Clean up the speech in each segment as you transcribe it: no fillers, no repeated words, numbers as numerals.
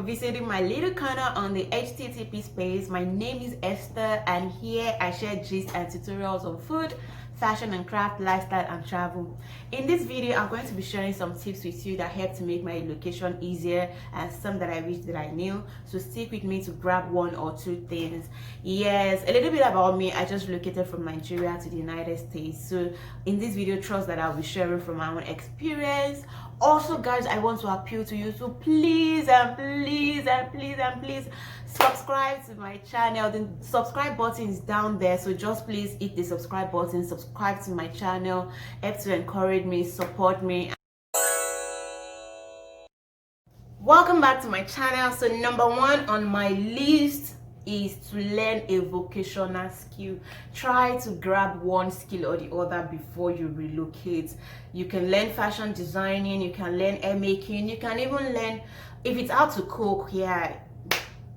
for visiting my little corner on the HTTP space. My name is Esther, and here I share gist and tutorials on food, fashion and craft, lifestyle and travel. In this video, I'm going to be sharing some tips with you that help to make my relocation easier and some that I wish that I knew. So stick with me to grab one or two things. Yes, a little bit about me. I just relocated from Nigeria to the United States. So in this video, trust that I'll be sharing from my own experience. Also, guys, I want to appeal to you, so please and please and please and please subscribe to my channel. The subscribe button is down there, so just please hit the subscribe button, subscribe to my channel, help to encourage me, support me. Welcome back to my channel. So number one on my list is to learn a vocational skill. Try to grab one skill or the other before you relocate. You can learn fashion designing, you can learn hair making, you can even learn, if it's how to cook, yeah,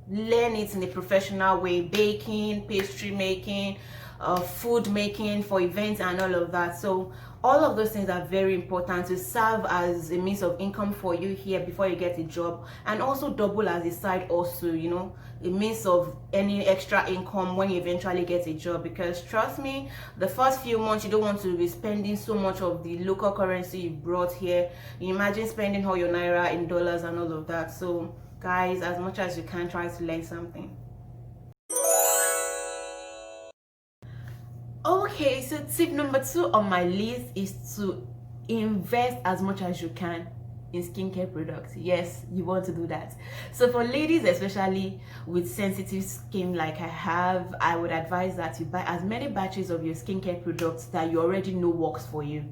learn it in a professional way, baking, pastry making, food making for events and all of that. So all of those things are very important to serve as a means of income for you here before you get a job, and also double as a side also, you know, a means of any extra income when you eventually get a job. Because trust me, the first few months you don't want to be spending so much of the local currency you brought here. You imagine spending all your naira in dollars and all of that. So guys, as much as you can, try to learn something. Okay, so tip number 2 on my list is to invest as much as you can in skincare products. Yes, you want to do that. So for ladies, especially with sensitive skin like I have, I would advise that you buy as many batches of your skincare products that you already know works for you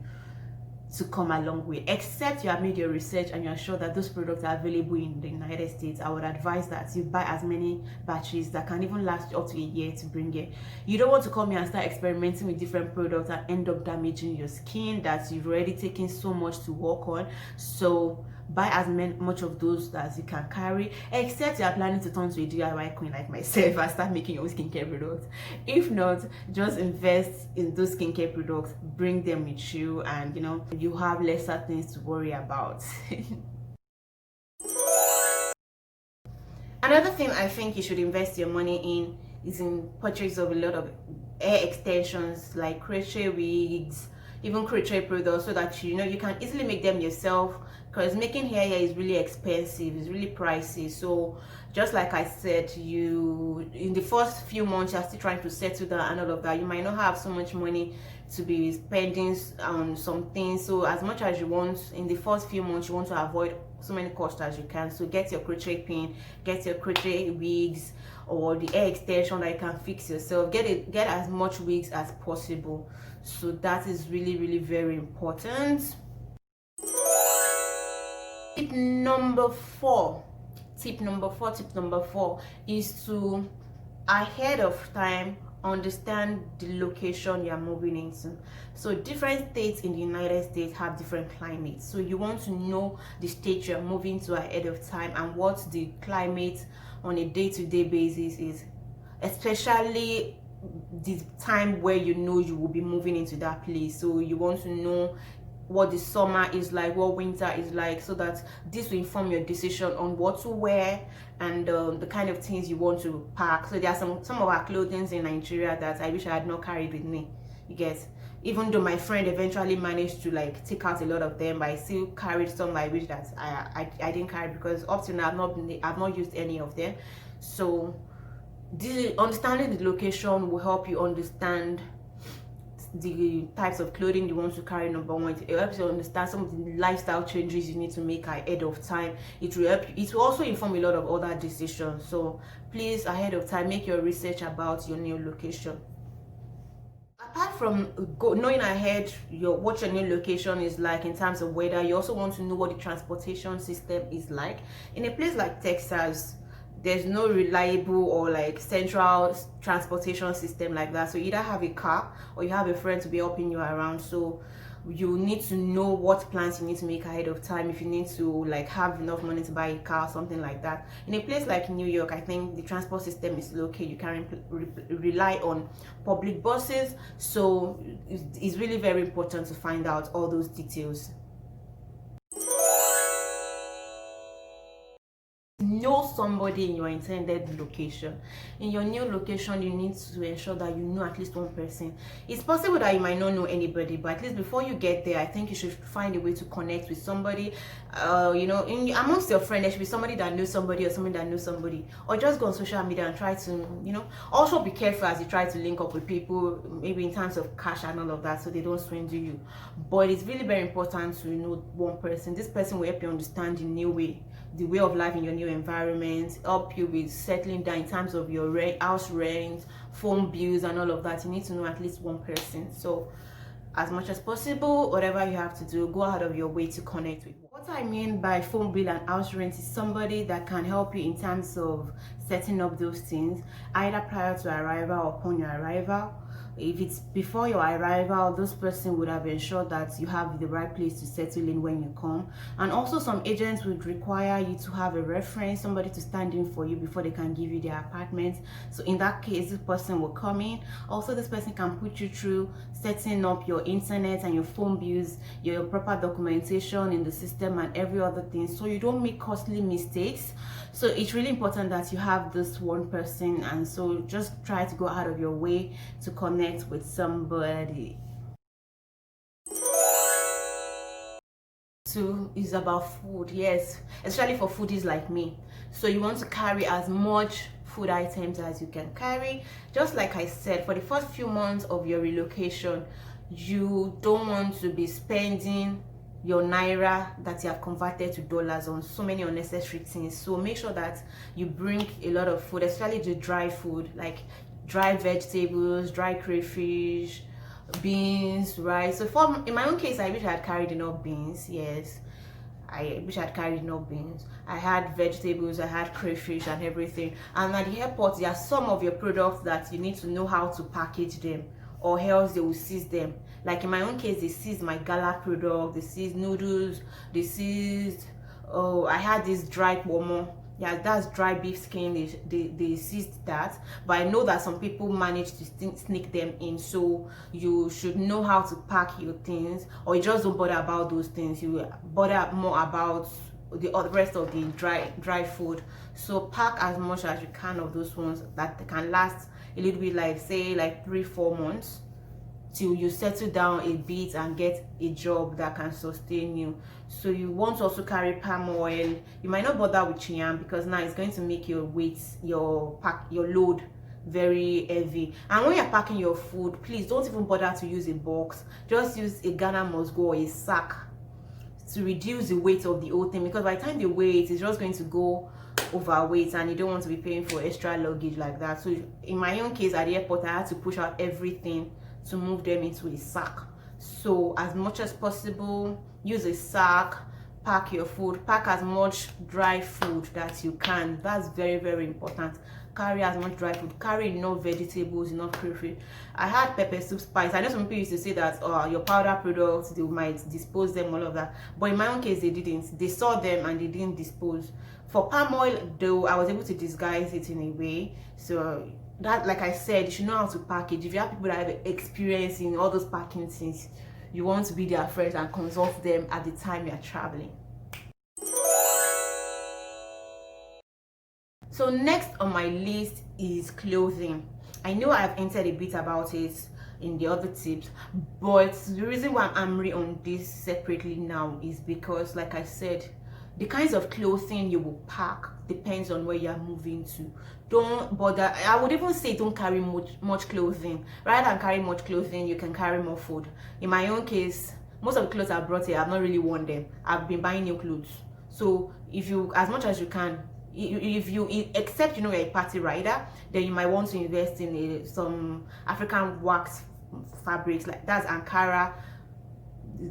to come along with. Except you have made your research and you're sure that those products are available in the United States, I would advise that you buy as many batches that can even last up to a year to bring it. You don't want to come here and start experimenting with different products and end up damaging your skin that you've already taken so much to work on. So buy as much of those as you can carry, except you are planning to turn to a DIY queen like myself and start making your own skincare products. If not, just invest in those skincare products, bring them with you, and you know, you have lesser things to worry about. Another thing I think you should invest your money in is in purchase of a lot of hair extensions like crochet wigs, even crochet products, so that you know you can easily make them yourself, because making hair here is really expensive, it's really pricey. So just like I said, you in the first few months you're still trying to settle down and all of that, you might not have so much money to be spending on some things. So as much as you want in the first few months, you want to avoid so many costs as you can. So get your crochet pin, get your crochet wigs, or the hair extension that you can fix yourself. Get as much wigs as possible. So that is really very important. Tip number four is to, ahead of time, understand the location you're moving into. So different states in the United States have different climates, so you want to know the state you're moving to ahead of time and what the climate on a day-to-day basis is, especially the time where you know you will be moving into that place. So you want to know what the summer is like, what winter is like, so that this will inform your decision on what to wear and the kind of things you want to pack. So there are some of our clothing in Nigeria that I wish I had not carried with me, you get. Even though my friend eventually managed to like take out a lot of them, but I still carried some I wish that I didn't carry, because up to now I've not used any of them. So understanding the location will help you understand the types of clothing you want to carry. Number one, it helps you understand some of the lifestyle changes you need to make ahead of time. It will help you, it will also inform a lot of other decisions. So please, ahead of time, make your research about your new location. Apart from knowing ahead what your new location is like in terms of weather, you also want to know what the transportation system is like. In a place like Texas, there's no reliable or like central transportation system like that. So you either have a car or you have a friend to be helping you around. So you need to know what plans you need to make ahead of time, if you need to like have enough money to buy a car, something like that. In a place like New York, I think the transport system is okay. You can rely on public buses. So it's really very important to find out all those details. No somebody in your intended location. In your new location, you need to ensure that you know at least one person. It's possible that you might not know anybody, but at least before you get there, I think you should find a way to connect with somebody. Amongst your friends, there should be somebody that knows somebody or somebody that knows somebody, or just go on social media and try to, also be careful as you try to link up with people, maybe in terms of cash and all of that, so they don't swindle you. But it's really very important to know one person. This person will help you understand the way of life in your new environment, help you with settling down in terms of your house rent, phone bills, and all of that. You need to know at least one person. So as much as possible, whatever you have to do, go out of your way to connect with. What I mean by phone bill and house rent is somebody that can help you in terms of setting up those things, either prior to arrival or upon your arrival. If it's before your arrival, this person would have ensured that you have the right place to settle in when you come. And also some agents would require you to have a reference, somebody to stand in for you before they can give you their apartment. So in that case, this person will come in. Also, this person can put you through setting up your internet and your phone bills, your proper documentation in the system and every other thing, so you don't make costly mistakes. So it's really important that you have this one person, and so just try to go out of your way to connect with somebody. Two is about food. Yes, especially for foodies like me. So you want to carry as much food items as you can carry. Just like I said, for the first few months of your relocation, you don't want to be spending your naira that you have converted to dollars on so many unnecessary things. So make sure that you bring a lot of food, especially the dry food, like dry vegetables, dry crayfish, beans, rice. So in my own case, I wish I had carried enough beans. Yes, I wish I had carried enough beans. I had vegetables, I had crayfish and everything. And at the airport, there are some of your products that you need to know how to package them, or else they will seize them. Like in my own case, they seized my gala product, they seized noodles, they seized, I had this dried momo. Yeah, that's dry beef skin. They seized that, but I know that some people manage to sneak them in. So you should know how to pack your things, or you just don't bother about those things. You bother more about the rest of the dry food. So pack as much as you can of those ones that can last a little bit, like say like 3-4 months, till you settle down a bit and get a job that can sustain you. So you want to also carry palm oil. You might not bother with yam because now it's going to make your weight, your load very heavy. And when you're packing your food, please don't even bother to use a box. Just use a Ghana must go or a sack to reduce the weight of the whole thing, because by the time they weigh it, it's just going to go overweight, and you don't want to be paying for extra luggage like that. So in my own case, at the airport, I had to push out everything to move them into a sack. So as much as possible, use a sack, pack your food, pack as much dry food that you can. That's very, very important. Carry as much dry food, carry enough vegetables, enough crayfish. I had pepper soup spice. I know some people used to say that your powder products, they might dispose them, all of that, but in my own case, they didn't. They saw them and they didn't dispose. For palm oil though, I was able to disguise it in a way. So that, like I said, you should know how to package. If you have people that have experience in all those packing things, you want to be their friends and consult them at the time you're traveling. So next on my list is clothing. I know I've entered a bit about it in the other tips, but the reason why I'm angry on this separately now is because, like I said, the kinds of clothing you will pack depends on where you're moving to. Don't bother. I would even say don't carry much clothing. Rather than carry much clothing, you can carry more food. In my own case, most of the clothes I brought here, I've not really worn them. I've been buying new clothes. So if you, as much as you can, except you're a party rider, then you might want to invest in some African wax fabrics, like that's Ankara.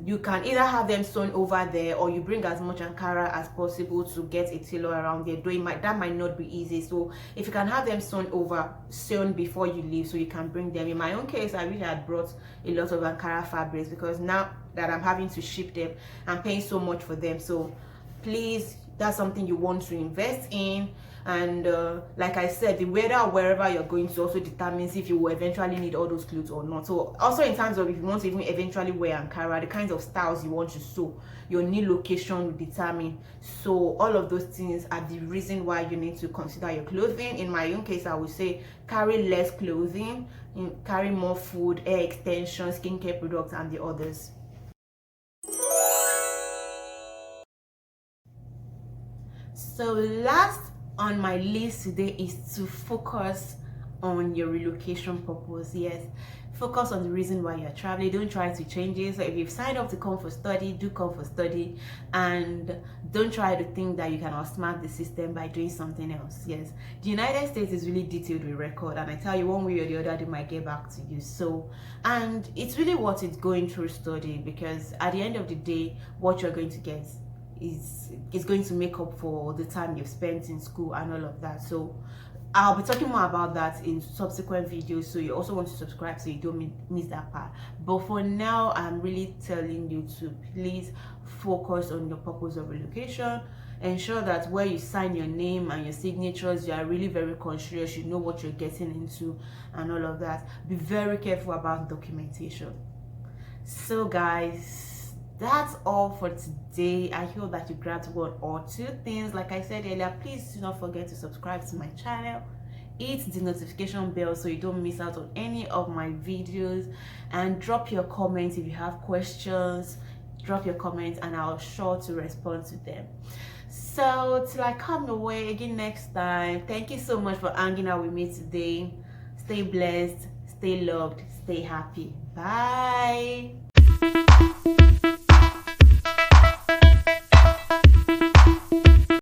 You can either have them sewn over there, or you bring as much Ankara as possible to get a tailor around there. Though that might not be easy. So if you can have them sewn before you leave, so you can bring them. In my own case, I wish I had brought a lot of Ankara fabrics, because now that I'm having to ship them, I'm paying so much for them. So please, that's something you want to invest in. And like I said, the weather wherever you're going to also determines if you will eventually need all those clothes or not. So also in terms of if you want to even eventually wear Ankara, the kinds of styles you want to sew, your new location will determine. So all of those things are the reason why you need to consider your clothing. In my own case, I would say carry less clothing, carry more food, hair extensions, skincare products, and the others. So last on my list today is to focus on your relocation purpose. Yes, focus on the reason why you're traveling. Don't try to change it. So if you've signed up to come for study, do come for study, and don't try to think that you can outsmart the system by doing something else. Yes, the United States is really detailed with record, and I tell you, one way or the other they might get back to you. So, and it's really worth it going through study, because at the end of the day, what you're going to get is going to make up for the time you've spent in school and all of that. So I'll be talking more about that in subsequent videos, so you also want to subscribe so you don't miss that part. But for now, I'm really telling you to please focus on your purpose of relocation. Ensure that where you sign your name and your signatures, you are really very conscious, you know what you're getting into and all of that. Be very careful about documentation. So guys, that's all for today. I hope that you grabbed one or two things. Like I said earlier, please do not forget to subscribe to my channel, hit the notification bell so you don't miss out on any of my videos, and drop your comments if you have questions. Drop your comments and I'll sure to respond to them. So till I come your way again next time, thank you so much for hanging out with me today. Stay blessed, stay loved, stay happy. Bye.